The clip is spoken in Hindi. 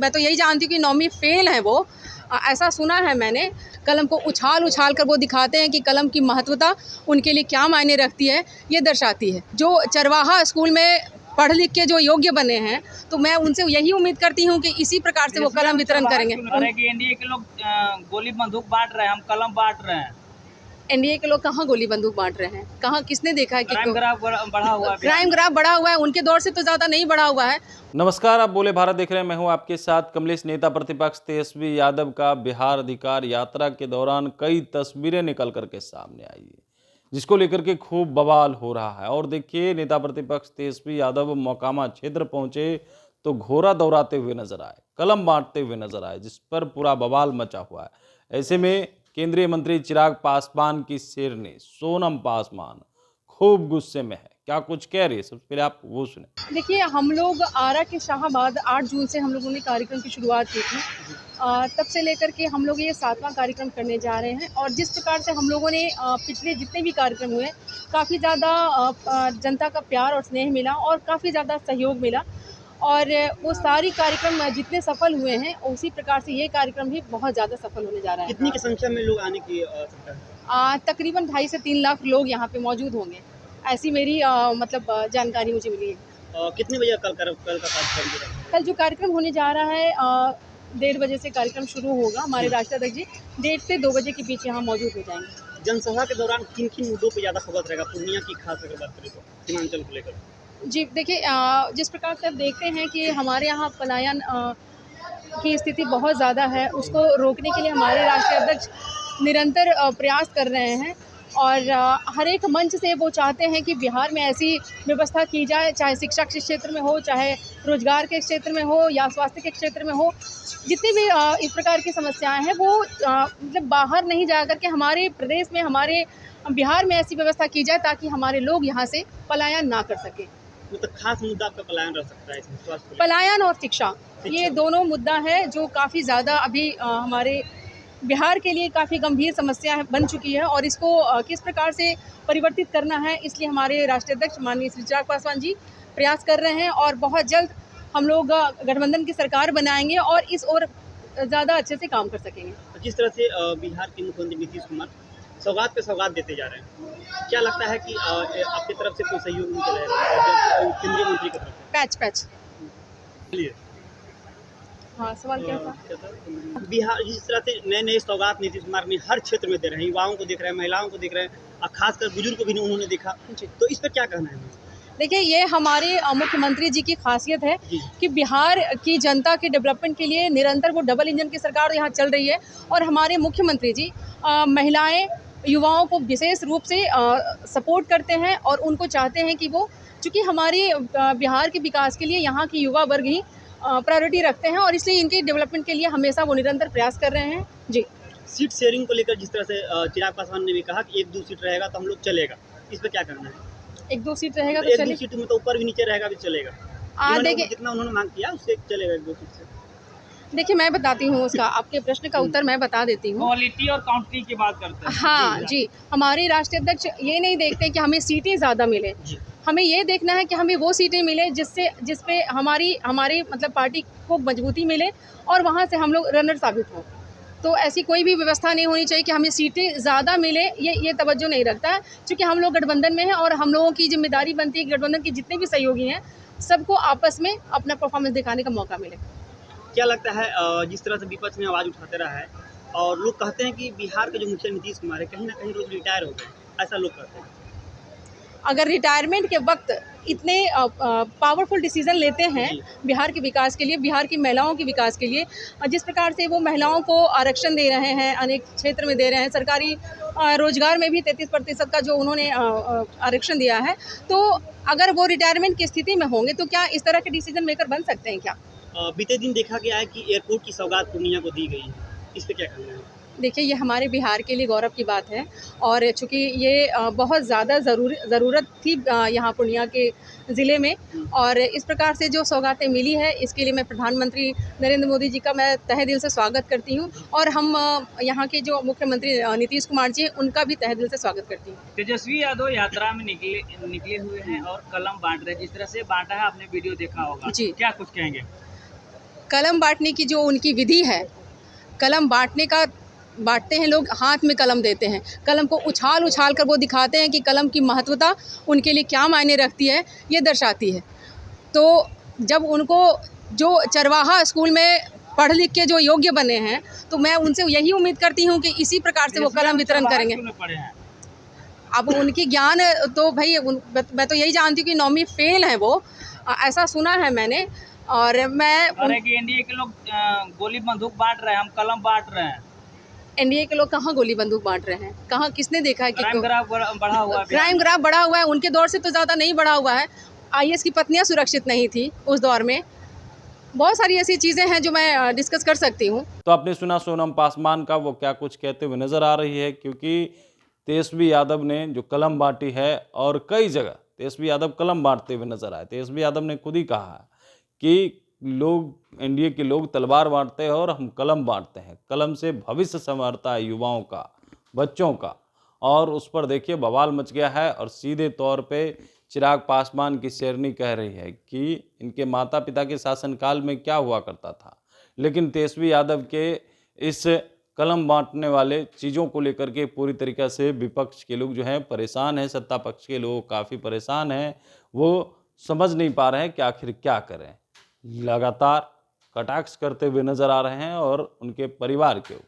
मैं तो यही जानती हूँ कि नौवीं फेल है वो, ऐसा सुना है मैंने। कलम को उछाल उछाल कर वो दिखाते हैं कि कलम की महत्वता उनके लिए क्या मायने रखती है, ये दर्शाती है। जो चरवाहा स्कूल में पढ़ लिख के जो योग्य बने हैं, तो मैं उनसे यही उम्मीद करती हूँ कि इसी प्रकार से वो कलम वितरण करेंगे। एनडीए के लोग गोली बंदूक बांट रहे हैं, हम कलम बांट रहे हैं। एनडीए के लोग कहाँ गोली बंदूक बांट रहे हैं? कहाँ, किसने देखा है कि क्राइम ग्राफ बढ़ा हुआ है? क्राइम ग्राफ बढ़ा हुआ है, उनके दौर से तो ज़्यादा नहीं बढ़ा हुआ है। नमस्कार, आप बोले भारत देख रहे हैं। मैं हूं आपके साथ कमलेश। नेता प्रतिपक्ष तेजस्वी यादव का बिहार अधिकार यात्रा के दौरान कई तस्वीरें निकल करके सामने आई है, जिसको लेकर के खूब बवाल हो रहा है। और देखिए, नेता प्रतिपक्ष तेजस्वी यादव मोकामा क्षेत्र पहुंचे तो घोड़ा दौड़ाते हुए नजर आए, कलम बांटते हुए नजर आए, जिस पर पूरा बवाल मचा हुआ है। ऐसे में केंद्रीय मंत्री चिराग पासवान की शेरनी सोनम पासवान खूब गुस्से में है। क्या कुछ कह रही है, सबसे पहले आप वो सुने। देखिए, हम लोग आरा के शाहबाद 8 जून से हम लोगों ने कार्यक्रम की शुरुआत की थी। तब से लेकर के हम लोग ये 7वां कार्यक्रम करने जा रहे हैं। और जिस प्रकार से हम लोगों ने पिछले जितने भी कार्यक्रम हुए, काफ़ी ज़्यादा जनता का प्यार और स्नेह मिला और काफ़ी ज़्यादा सहयोग मिला। और वो सारी कार्यक्रम जितने सफल हुए हैं, उसी प्रकार से ये कार्यक्रम भी बहुत ज़्यादा सफल होने जा रहा है। कितनी की संख्या में लोग आने की तकरीबन 2.5 से 3 लाख लोग यहाँ पे मौजूद होंगे, ऐसी मेरी जानकारी मुझे मिली है। कितने बजे कल का कार्यक्रम है? कल जो कार्यक्रम होने जा रहा है 1:30 बजे से कार्यक्रम शुरू होगा। हमारे राष्ट्रीय अध्यक्ष जी 1:30 से 2 बजे के बीच यहाँ मौजूद हो जाएंगे। जनसभा के दौरान किन किन मुद्दों पर ज़्यादा फोकस रहेगा पूर्णिया की, खास अगर बात करें तो सीमांचल को लेकर? जी देखिए, जिस प्रकार से आप देखते हैं कि हमारे यहाँ पलायन की स्थिति बहुत ज़्यादा है, उसको रोकने के लिए हमारे राष्ट्रीय अध्यक्ष निरंतर प्रयास कर रहे हैं। और हर एक मंच से वो चाहते हैं कि बिहार में ऐसी व्यवस्था की जाए, चाहे शिक्षा के क्षेत्र में हो, चाहे रोजगार के क्षेत्र में हो, या स्वास्थ्य के क्षेत्र में हो। जितनी भी इस प्रकार की समस्याएं हैं, वो मतलब बाहर नहीं जा कर के हमारे प्रदेश में, हमारे बिहार में ऐसी व्यवस्था की जाए ताकि हमारे लोग यहाँ से पलायन ना कर सके। मतलब खास मुद्दा आपका पलायन रह सकता है इसमें, स्वास्थ्य पलायन और शिक्षा, ये दोनों मुद्दा है जो काफ़ी ज़्यादा अभी हमारे बिहार के लिए काफ़ी गंभीर समस्या बन चुकी है। और इसको किस प्रकार से परिवर्तित करना है, इसलिए हमारे राष्ट्रीय अध्यक्ष माननीय श्री चिराग पासवान जी प्रयास कर रहे हैं। और बहुत जल्द हम लोग गठबंधन की सरकार बनाएंगे और इस ओर ज़्यादा अच्छे से काम कर सकेंगे। जिस तरह से बिहार के मुख्यमंत्री नीतीश कुमार सौगात पे सौगात देते जा रहे हैं, क्या लगता है कि आपकी तरफ से कोई सहयोग नहीं चलेगा केंद्रीय मंत्री की तरफ से? पैच हाँ, सवाल क्या था? बिहार जिस तरह से नए नए सौगात नीतीश कुमार ने हर क्षेत्र में दे रहे हैं, युवाओं को देख रहे हैं, महिलाओं को देख रहे हैं, और खासकर बुजुर्ग को भी उन्होंने देखा, तो इस पर क्या कहना है? देखिए, ये हमारे मुख्यमंत्री जी की खासियत है कि बिहार की जनता के डेवलपमेंट के लिए निरंतर वो डबल इंजन की सरकार यहाँ चल रही है। और हमारे मुख्यमंत्री जी महिलाएं, युवाओं को विशेष रूप से सपोर्ट करते हैं और उनको चाहते हैं कि वो, चूँकि हमारी बिहार के विकास के लिए यहाँ की युवा वर्ग ही प्रायोरिटी रखते हैं, और इसलिए इनके डेवलपमेंट के लिए हमेशा वो निरंतर प्रयास कर रहे हैं। जी, सीट शेयरिंग को लेकर जिस तरह से चिराग पासवान ने भी कहा कि 1-2 सीट रहेगा तो हम लोग चलेगा, इस पर क्या करना है? 1-2 सीट रहेगा तो 1-2 सीट में तो ऊपर भी नीचे रहेगा भी चलेगा। देखिए, जितना उन्होंने मांग किया उससे चलेगा 1-2 सीट से। देखिए, मैं बताती हूँ उसका, आपके प्रश्न का उत्तर मैं बता देती हूँ। क्वालिटी और क्वांटिटी की बात करते हैं। हाँ जी, हमारे राष्ट्रीय अध्यक्ष ये नहीं देखते कि हमें सीटें ज़्यादा मिले, हमें ये देखना है कि हमें वो सीटें मिले जिसपे हमारी मतलब पार्टी को मजबूती मिले और वहाँ से हम लोग रनर साबित हों। तो ऐसी कोई भी व्यवस्था नहीं होनी चाहिए कि हमें सीटें ज़्यादा मिले, ये तवज्जो नहीं रखता है। क्योंकि हम लोग गठबंधन में हैं और हम लोगों की जिम्मेदारी बनती है कि गठबंधन के जितने भी सहयोगी हैं, सबको आपस में अपना परफॉर्मेंस दिखाने का मौका मिले। क्या लगता है जिस तरह से विपक्ष में आवाज़ उठाते रहा है और लोग कहते हैं कि बिहार के जो मुखिया नीतीश कुमार है कहीं ना कहीं लोग रिटायर हो गए, ऐसा लोग कहते हैं। अगर रिटायरमेंट के वक्त इतने पावरफुल डिसीजन लेते हैं बिहार के विकास के लिए, बिहार की महिलाओं के विकास के लिए, जिस प्रकार से वो महिलाओं को आरक्षण दे रहे हैं, अनेक क्षेत्र में दे रहे हैं, सरकारी रोजगार में भी 33% का जो उन्होंने आरक्षण दिया है, तो अगर वो रिटायरमेंट की स्थिति में होंगे तो क्या इस तरह के डिसीजन मेकर बन सकते हैं क्या? बीते दिन देखा गया है कि एयरपोर्ट की सौगात पूर्णिया को दी गई है, इस पर क्या कहना है? देखिए, ये हमारे बिहार के लिए गौरव की बात है। और चूँकि ये बहुत ज़्यादा ज़रूरत थी यहाँ पूर्णिया के ज़िले में, और इस प्रकार से जो सौगातें मिली है, इसके लिए मैं प्रधानमंत्री नरेंद्र मोदी जी का मैं तहे दिल से स्वागत करती हूँ। और हम यहाँ के जो मुख्यमंत्री नीतीश कुमार जी हैं, उनका भी तहे दिल से स्वागत करती हूँ। तेजस्वी यादव यात्रा में निकले हुए हैं और कलम बांट रहे हैं। जिस तरह से बांटा है, आपने वीडियो देखा होगा जी, क्या कुछ कहेंगे? कलम बांटने की जो उनकी विधि है, कलम बांटते हैं लोग, हाथ में कलम देते हैं, कलम को उछाल उछाल कर वो दिखाते हैं कि कलम की महत्वता उनके लिए क्या मायने रखती है, ये दर्शाती है। तो जब उनको जो चरवाहा स्कूल में पढ़ लिख के जो योग्य बने हैं, तो मैं उनसे यही उम्मीद करती हूँ कि इसी प्रकार से वो कलम वितरण करेंगे। पढ़े हैं। अब उनकी ज्ञान तो भाई मैं तो यही जानती हूँ कि 9वीं फेल हैं वो, ऐसा सुना है मैंने। और मैं अरे कि एनडीए के लोग गोली बंदूक बांट रहे हैं, हम कलम बांट रहे हैं। एनडीए के लोग कहाँ गोली बंदूक बांट रहे हैं? कहाँ, किसने देखा है कि क्राइम ग्राफ बढ़ा हुआ है। क्राइम ग्राफ बढ़ा हुआ है? उनके दौर से तो ज़्यादा नहीं बढ़ा हुआ है। आईएएस की पत्नियां सुरक्षित नहीं थी उस दौर में। बहुत सारी ऐसी चीज़ें हैं जो मैं डिस्कस कर सकती हूँ। तो आपने सुना सोनम पासवान का, वो क्या कुछ कहते हुए नजर आ रही है, क्योंकि तेजस्वी यादव ने जो कलम बांटी है और कई जगह तेजस्वी यादव कलम बांटते हुए नजर आए। तेजस्वी यादव ने खुद ही कहा कि लोग, एनडीए के लोग तलवार बांटते हैं और हम कलम बांटते हैं, कलम से भविष्य संवरता है युवाओं का, बच्चों का। और उस पर देखिए बवाल मच गया है। और सीधे तौर पे चिराग पासवान की शेरनी कह रही है कि इनके माता पिता के शासनकाल में क्या हुआ करता था, लेकिन तेजस्वी यादव के इस कलम बांटने वाले चीज़ों को लेकर के पूरी तरीके से विपक्ष के लोग जो हैं परेशान हैं, सत्ता पक्ष के लोग काफ़ी परेशान हैं। वो समझ नहीं पा रहे हैं कि आखिर क्या करें। लगातार कटाक्ष करते हुए नजर आ रहे हैं और उनके परिवार के